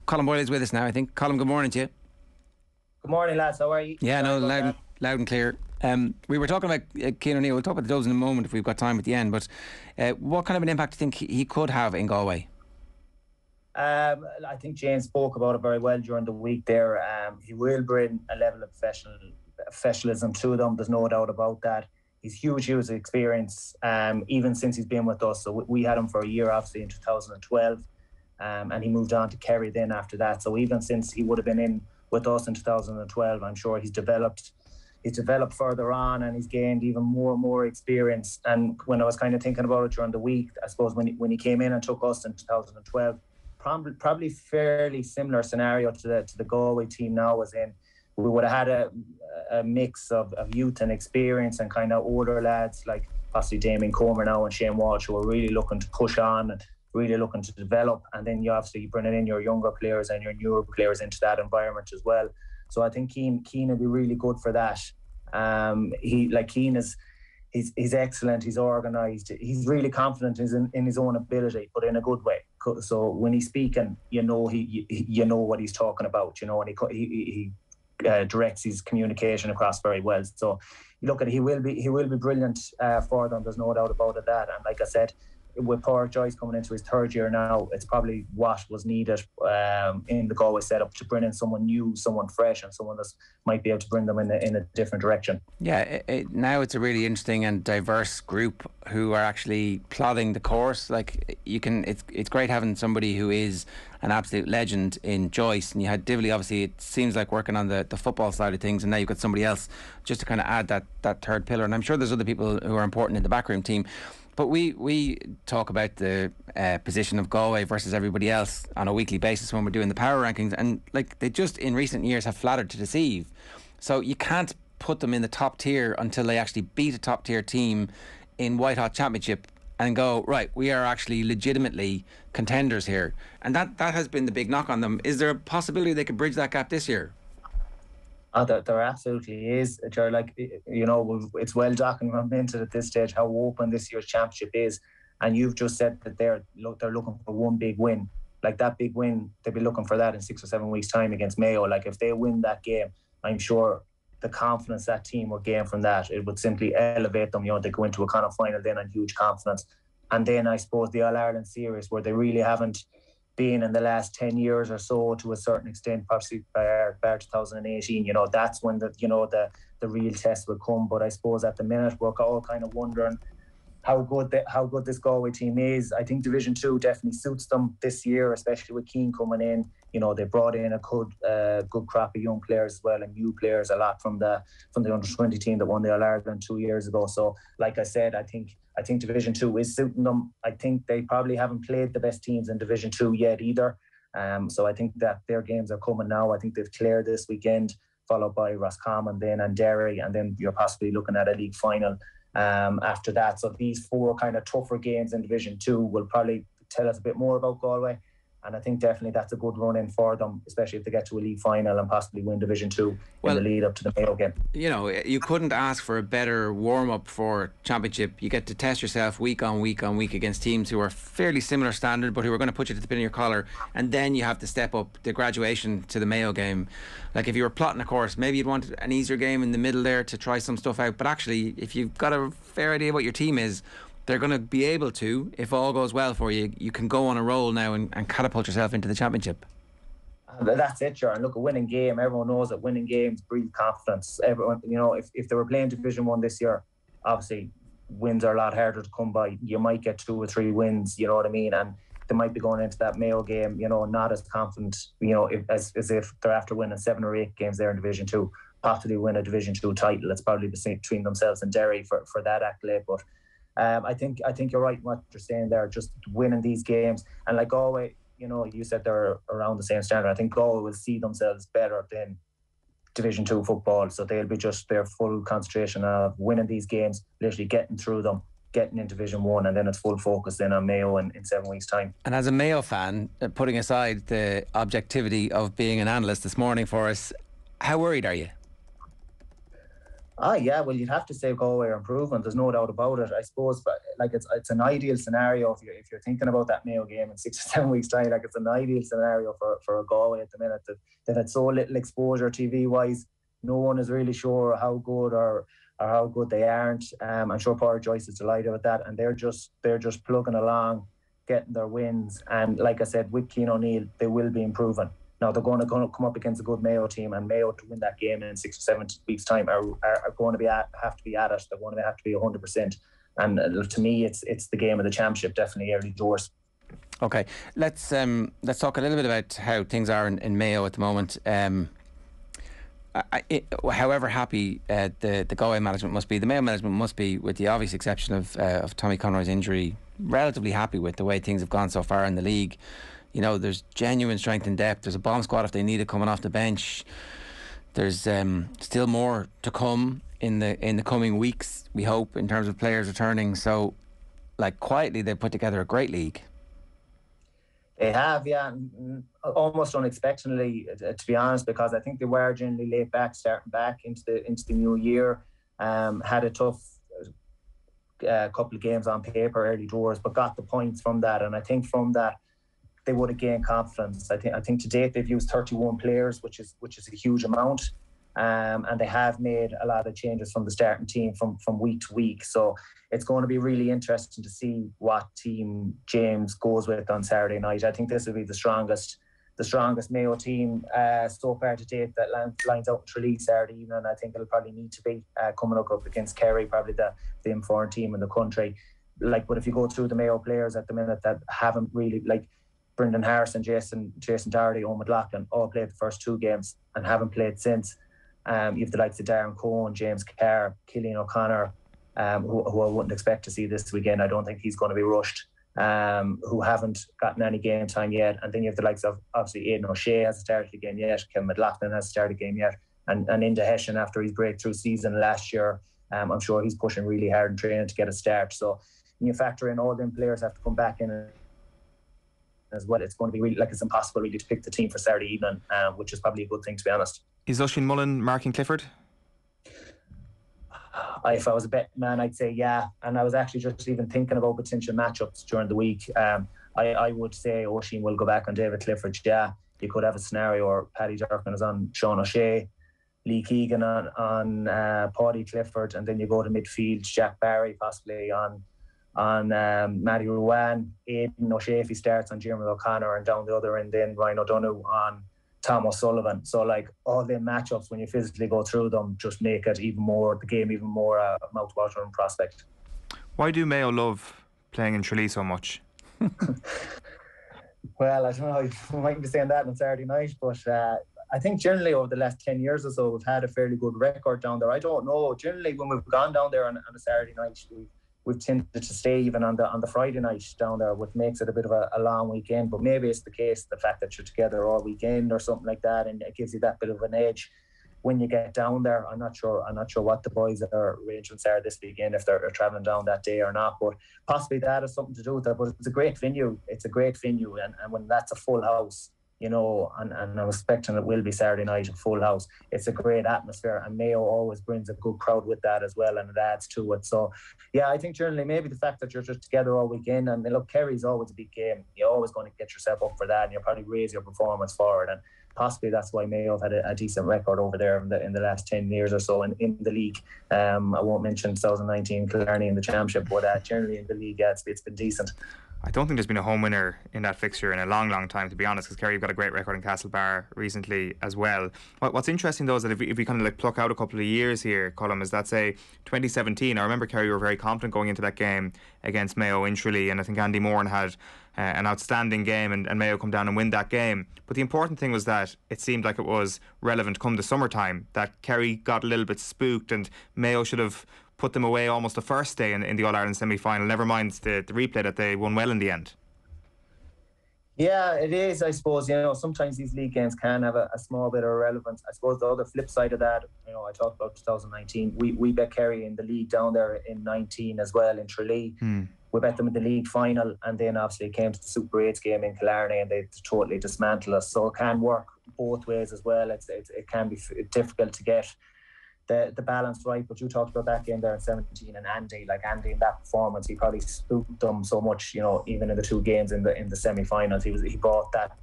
Colm Boyle is with us now, I think. Colm, good morning to you. Good morning, lads. How are you? Yeah, no, loud and clear. We were talking about Cian O'Neill. We'll talk about the Doves in a moment if we've got time at the end. But what kind of an impact do you think he could have in Galway? I think James spoke about it very well during the week there. He will bring a level of professionalism to them. There's no doubt about that. He's huge years of experience, even since he's been with us. So we had him for a year, obviously, in 2012. And he moved on to Kerry then after that. So even since he would have been in with us in 2012, I'm sure he's developed further on, and he's gained even more and more experience. And when I was kind of thinking about it during the week, I suppose when he came in and took us in 2012, probably fairly similar scenario to the Galway team now was in. We would have had a mix of youth and experience and kind of older lads like possibly Damien Comer now and Shane Walsh, who are really looking to push on and really looking to develop. And then you obviously bring in your younger players and your newer players into that environment as well. So I think Cian will be really good for that. Cian is he's excellent, he's organised, he's really confident in his own ability, but in a good way. So when he's speaking, you know what he's talking about, and he directs his communication across very well. So look, he will be brilliant for them. There's no doubt about it. That, and like I said, with Pádraig Joyce coming into his third year now, it's probably what was needed in the Galway setup to bring in someone new, someone fresh, and someone that might be able to bring them in a different direction. Yeah, now it's a really interesting and diverse group who are actually plotting the course. Like it's great having somebody who is an absolute legend in Joyce, and you had Divley. Obviously, it seems like working on the football side of things, and now you've got somebody else just to kind of add that third pillar. And I'm sure there's other people who are important in the backroom team. But we talk about the position of Galway versus everybody else on a weekly basis when we're doing the power rankings, and like they just in recent years have flattered to deceive. So you can't put them in the top tier until they actually beat a top tier team in White Hot Championship and go, right, we are actually legitimately contenders here. And that has been the big knock on them. Is there a possibility they could bridge that gap this year? There absolutely is, Ger. It's well documented at this stage how open this year's championship is, and you've just said that they're looking for one big win. Like that big win, they'll be looking for that in 6 or 7 weeks' time against Mayo. Like if they win that game, I'm sure the confidence that team will gain from that, it would simply elevate them. They go into a kind of final then on huge confidence, and then I suppose the All-Ireland series where they really haven't been in the last 10 years or so to a certain extent, possibly by 2018, that's when the real test will come. But I suppose at the minute we're all kind of wondering how good this Galway team is. I think Division 2 definitely suits them this year, especially with Cian coming in. They brought in a good crop of young players as well, and new players, a lot from the under-20 team that won the All-Ireland 2 years ago. So like I said, I think Division 2 is suiting them. I think they probably haven't played the best teams in Division 2 yet either. So I think that their games are coming now. I think they've Clare this weekend, followed by Roscommon then and Derry, and then you're possibly looking at a league final after that. So these 4 kind of tougher games in Division 2 will probably tell us a bit more about Galway. And I think definitely that's a good run-in for them, especially if they get to a league final and possibly win Division 2 in the lead up to the Mayo game. You couldn't ask for a better warm-up for Championship. You get to test yourself week on week on week against teams who are fairly similar standard, but who are going to put you to the pin of your collar. And then you have to step up the graduation to the Mayo game. Like if you were plotting a course, maybe you'd want an easier game in the middle there to try some stuff out. But actually, if you've got a fair idea what your team is, they're going to be able to, if all goes well for you, you can go on a roll now and catapult yourself into the Championship. That's it, Sharon. Look, a winning game, everyone knows that winning games breed confidence. Everyone, if they were playing Division 1 this year, obviously wins are a lot harder to come by. You might get 2 or 3 wins, you know what I mean? And they might be going into that Mayo game, not as confident, as if they're after winning 7 or 8 games there in Division 2, possibly win a Division 2 title. It's probably between themselves and Derry for that accolade. But I think you're right in what you're saying there, just winning these games. And like Galway, you said they're around the same standard. I think Galway will see themselves better than Division 2 football. So they'll be just their full concentration of winning these games, literally getting through them, getting in Division 1, and then it's full focus then on Mayo in 7 weeks' time. And as a Mayo fan, putting aside the objectivity of being an analyst this morning for us, how worried are you? Yeah, well, you'd have to say Galway are improving. There's no doubt about it. I suppose, but like it's an ideal scenario if you're thinking about that Mayo game in 6 or 7 weeks' time. Like it's an ideal scenario for a Galway at the minute. They've had so little exposure TV wise. No one is really sure how good or how good they aren't. I'm sure Paul Joyce is delighted with that, and they're just plugging along, getting their wins. And like I said, with Cian O'Neill, they will be improving. Now they're going to come up against a good Mayo team, and Mayo to win that game in 6 or 7 weeks' time are going to have to be at it. They're going to have to be 100%. And to me, it's the game of the championship, definitely early doors. Okay, let's talk a little bit about how things are in Mayo at the moment. However happy the Galway management must be, the Mayo management must be, with the obvious exception of Tommy Conroy's injury, relatively happy with the way things have gone so far in the league. You know, there's genuine strength and depth. There's a bomb squad if they need it coming off the bench. There's still more to come in the coming weeks, we hope, in terms of players returning. So, like, quietly, they put together a great league. They have, yeah, almost unexpectedly, to be honest, because I think they were generally laid back, starting back into the new year. Had a tough couple of games on paper early doors, but got the points from that, and I think from that they would have gained confidence. I think to date they've used 31 players, which is a huge amount, and they have made a lot of changes from the starting team from week to week. So it's going to be really interesting to see what team James goes with on Saturday night. I think this will be the strongest Mayo team so far to date that lines out in Tralee Saturday evening. I think it'll probably need to be coming up against Kerry, probably the informed team in the country. But if you go through the Mayo players at the minute that haven't really, like Brendan Harrison, Jason Doherty, Owen McLaughlin, all played the first 2 games and haven't played since. You have the likes of Darren Cohen, James Carr, Cillian O'Connor, who I wouldn't expect to see this weekend. I don't think he's going to be rushed, who haven't gotten any game time yet. And then you have the likes of, obviously, Aidan O'Shea hasn't started a game yet, Kevin McLaughlin hasn't started a game yet, and Inda Hession, after his breakthrough season last year, I'm sure he's pushing really hard in training to get a start. So when you factor in all them players have to come back in as well, it's going to be really, it's impossible really to pick the team for Saturday evening, which is probably a good thing, to be honest. Is Oisin Mullen marking Clifford? If I was a betting man, I'd say yeah. And I was actually just even thinking about potential matchups during the week. I would say Oisin will go back on David Clifford. Yeah, you could have a scenario where Paddy Durkin is on Sean O'Shea, Lee Keegan on Paddy Clifford, and then you go to midfield, Jack Barry possibly on Matty Ruan, Aidan O'Shea if he starts on Jeremy O'Connor, and down the other end then Ryan O'Donoghue on Tom O'Sullivan. So all the matchups, when you physically go through them, just make it the game even more mouth-watering prospect. Why do Mayo love playing in Tralee so much? Well, I don't know, we mightn't be saying that on Saturday night, but I think generally over the last 10 years or so we've had a fairly good record down there. I don't know, generally when we've gone down there on a Saturday night, we've tended to stay even on the Friday night down there, which makes it a bit of a long weekend. But maybe it's the fact that you're together all weekend or something like that, and it gives you that bit of an edge when you get down there. I'm not sure what the boys' arrangements are this weekend, if they're travelling down that day or not, but possibly that has something to do with it. But it's a great venue. And when that's a full house, you know, and I'm expecting it will be Saturday night, a full house. It's a great atmosphere, and Mayo always brings a good crowd with that as well, and it adds to it. So, yeah, I think generally maybe the fact that you're just together all weekend, and look, Kerry's always a big game. You're always going to get yourself up for that, and you'll probably raise your performance forward. And possibly that's why Mayo have had a decent record over there in the last 10 years or so in the league. I won't mention 2019 Killarney in the championship, but generally in the league, it's been decent. I don't think there's been a home winner in that fixture in a long, long time, to be honest, because Kerry have got a great record in Castlebar recently as well. What's interesting though is that if we kind of pluck out a couple of years here, Colm, is that, say, 2017, I remember Kerry were very confident going into that game against Mayo in Tralee, and I think Andy Moran had an outstanding game, and Mayo come down and win that game. But the important thing was that it seemed like it was relevant come the summertime, that Kerry got a little bit spooked and Mayo should have put them away almost the first day in the All-Ireland semi-final, never mind the replay that they won well in the end. Yeah, it is, I suppose. You know, sometimes these league games can have a small bit of relevance. I suppose the other flip side of that, you know, I talked about 2019. We bet Kerry in the league down there in 19 as well in Tralee. We bet them in the league final, and then obviously it came to the Super 8s game in Killarney and they totally dismantled us. So it can work both ways as well. It can be difficult to get the balance right. But you talked about that game there in 17, and Andy in that performance, he probably spooked them so much, even in the 2 games in the semi-finals. He brought that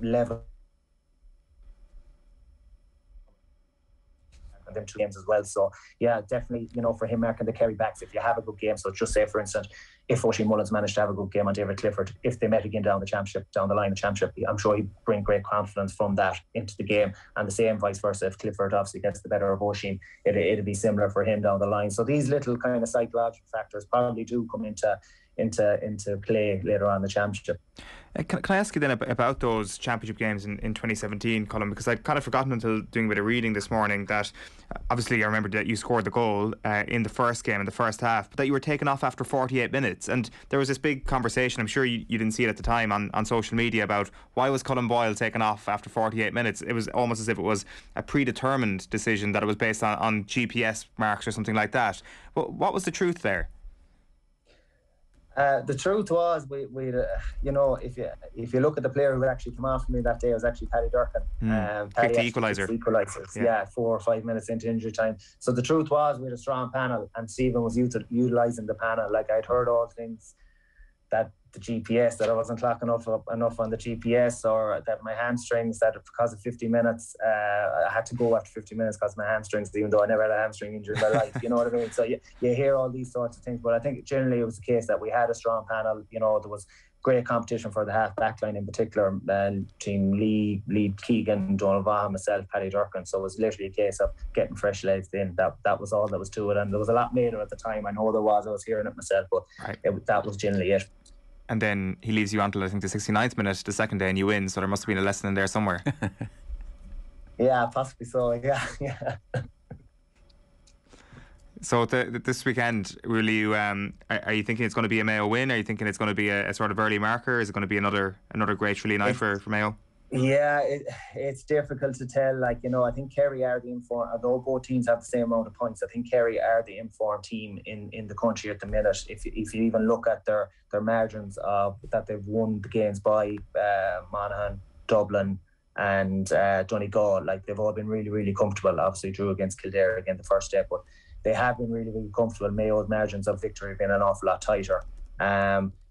level and them 2 games as well. So yeah, definitely, for him marking the Kerry backs, if you have a good game. So just say, for instance, if Oisin Mullins managed to have a good game on David Clifford, if they met again down the line of championship, I'm sure he'd bring great confidence from that into the game. And the same vice versa, if Clifford obviously gets the better of Oisin, it'd be similar for him down the line. So these little kind of psychological factors probably do come into play later on in the championship. Can I ask you then about those championship games in 2017, Colm? Because I'd kind of forgotten until doing a bit of reading this morning that obviously I remember that you scored the goal in the first game, in the first half, but that you were taken off after 48 minutes. And there was this big conversation, I'm sure you didn't see it at the time, on social media about why was Colm Boyle taken off after 48 minutes. It was almost as if it was a predetermined decision, that it was based on GPS marks or something like that. What was the truth there? The truth was, if you look at the player who actually came off for me that day, it was actually Paddy Durcan. Kicked the equaliser. Yeah, 4 or 5 minutes into injury time. So the truth was, we had a strong panel, and Stephen was utilising the panel. Like, I'd heard all things that the GPS, that I wasn't clocking enough on the GPS, or that my hamstrings, that because of 50 minutes, I had to go after 50 minutes because of my hamstrings, even though I never had a hamstring injury in my life. You know what I mean? So you hear all these sorts of things, but I think generally it was the case that we had a strong panel. There was great competition for the half back line in particular, team Lee Keegan, Donald Vaughan, myself, Paddy Durcan. So it was literally a case of getting fresh legs in. That was all that was to it, and there was a lot made of it at the time. I know there was. I was hearing it myself, but that was generally it. And then he leaves you until, I think, the 69th minute the second day, and you win. So there must have been a lesson in there somewhere. Yeah, possibly so. Yeah. So this weekend, will you? Are you thinking it's going to be a Mayo win? Are you thinking it's going to be a sort of early marker? Is it going to be another great Tralee night for Mayo? Yeah, it's difficult to tell. I think Kerry are the informed, although both teams have the same amount of points. I think Kerry are the informed team in the country at the minute. If you even look at their margins of that they've won the games by Monaghan, Dublin, and Donegal, they've all been really, really comfortable. Obviously, drew against Kildare again the first step, but they have been really, really comfortable. Mayo's margins of victory have been an awful lot tighter.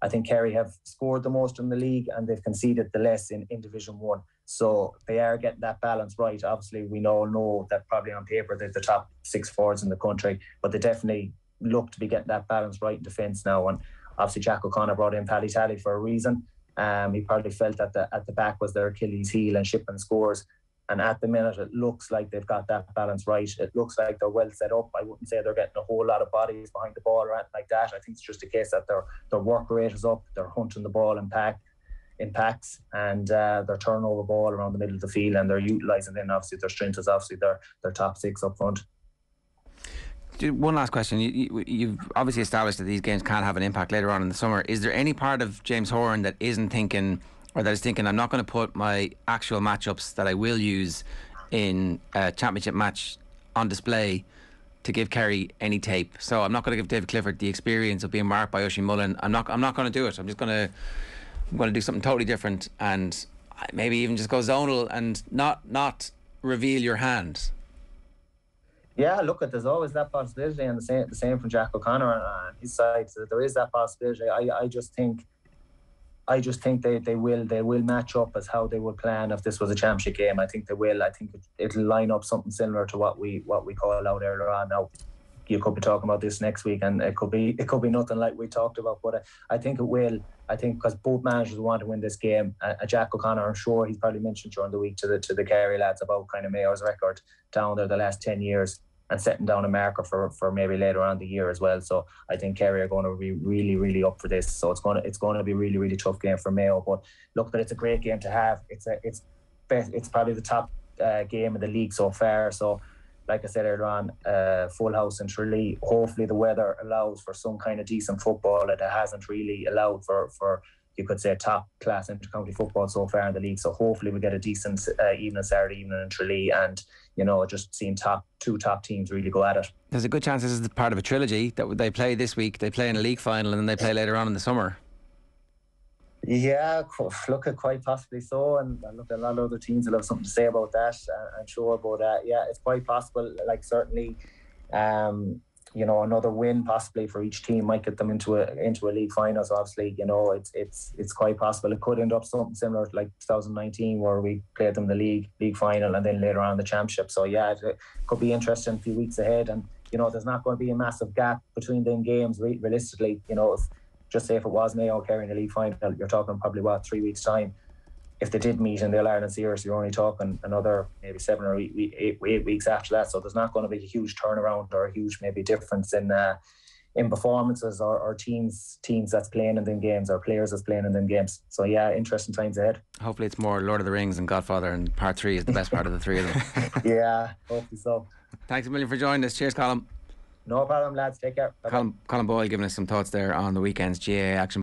I think Kerry have scored the most in the league, and they've conceded the less in Division 1. So they are getting that balance right. Obviously, we all know that probably on paper they're the top 6 forwards in the country, but they definitely look to be getting that balance right in defence now. And obviously Jack O'Connor brought in Paddy Tally for a reason. He probably felt that at the back was their Achilles heel and shipping scores. And at the minute, it looks like they've got that balance right. It looks like they're well set up. I wouldn't say they're getting a whole lot of bodies behind the ball or anything like that. I think it's just a case that their work rate is up. They're hunting the ball in packs, and they're turning over ball around the middle of the field, and they're utilising then obviously their strength is obviously their top 6 up front. One last question. You've obviously established that these games can have an impact later on in the summer. Is there any part of James Horan that isn't thinking, or that is thinking, I'm not going to put my actual matchups that I will use in a championship match on display to give Kerry any tape? So I'm not going to give David Clifford the experience of being marked by Oisin Mullin. I'm not going to do it. I'm going to do something totally different, and maybe even just go zonal and not reveal your hand. Yeah, look, there's always that possibility, and the same from Jack O'Connor on his side. So there is that possibility. I just think they will match up as how they would plan if this was a championship game. I think they will. I think it'll line up something similar to what we called out earlier on. Now, you could be talking about this next week, and it could be nothing like we talked about. But I think it will. I think because both managers want to win this game. Jack O'Connor, I'm sure he's probably mentioned during the week to the Kerry lads about kind of Mayo's record down there the last 10 years. And setting down a marker for maybe later on the year as well. So I think Kerry are going to be really, really up for this. So it's going to be a really, really tough game for Mayo. But look, that it's a great game to have. It's probably the top game of the league so far. So like I said earlier on, full house in Tralee. Hopefully the weather allows for some kind of decent football that it hasn't really allowed for you could say top class inter-county football so far in the league. So hopefully we get a decent Saturday evening in Tralee, and just seeing two top teams really go at it. There's a good chance this is part of a trilogy that they play this week. They play in a league final, and then they play later on in the summer. Yeah, look, quite possibly so, and look, a lot of other teams will have something to say about that. I'm sure, but yeah, it's quite possible. Like certainly, another win possibly for each team might get them into a league final. So obviously, it's quite possible. It could end up something similar to like 2019, where we played them the league final and then later on the championship. So yeah, it could be interesting a few weeks ahead, and there's not going to be a massive gap between them games realistically. Just say if it was Mayo Kerry in the league final, you're talking probably 3 weeks time. If they did meet in the All-Ireland Series, you're only talking another maybe 7 or 8 weeks after that. So there's not going to be a huge turnaround or a huge maybe difference in performances or teams that's playing in them games or players that's playing in them games. So yeah, interesting times ahead. Hopefully it's more Lord of the Rings and Godfather, and part 3 is the best part of the 3 of them. Yeah, hopefully so. Thanks a million for joining us. Cheers, Colm. No problem, lads. Take care. Colm Boyle giving us some thoughts there on the weekend's GAA action.